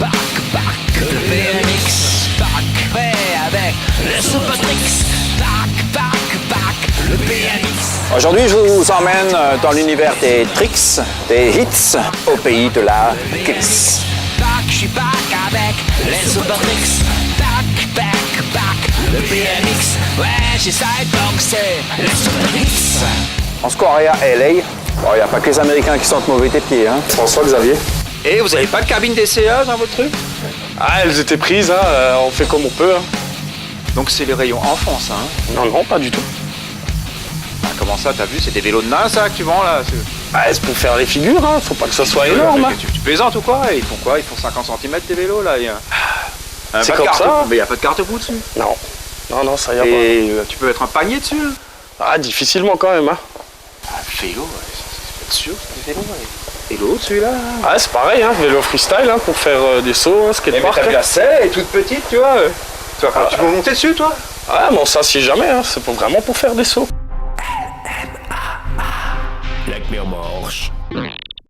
le BMX, ouais, avec le Super Tricks, le BMX. Aujourd'hui, je vous emmène dans l'univers des tricks, des hits, au pays de la glisse. Je suis back avec les Super Tricks, le BMX, ouais, j'essaie de boxer les Super Tricks. En square à LA, il n'y a pas que les Américains qui sont mauvais des pieds. Hein. François Xavier. Et vous avez pas de cabine d'essayage dans votre truc? Ah, elles étaient prises, hein, on fait comme on peut. Hein. Donc c'est les rayons enfants, ça, hein? Non, non, pas du tout. Ah, comment ça, t'as vu? C'est des vélos de nains, ça, que tu vends, là? Ah, c'est pour faire les figures, hein, faut pas que ça soit énorme. Hein. Tu plaisantes ou quoi? Ils font quoi? Ils font 50 cm tes vélos, là? C'est comme ça. Mais il n'y a pas de carte-bout dessus. Non, non, non, ça y a Et tu peux mettre un panier dessus, là? pas. Ah, difficilement quand même, hein. Ah, vélo, ouais, c'est pas sûr, c'est des vélos, ouais. Vélo, celui-là? Ah, c'est pareil, hein, vélo freestyle, hein, pour faire des sauts, hein, skatepark. Mais la selle, elle est toute petite, tu vois. Tu peux monter dessus, toi? Ah, mais on s'assied jamais, hein, c'est vraiment pour faire des sauts. Leck mir am Arsch.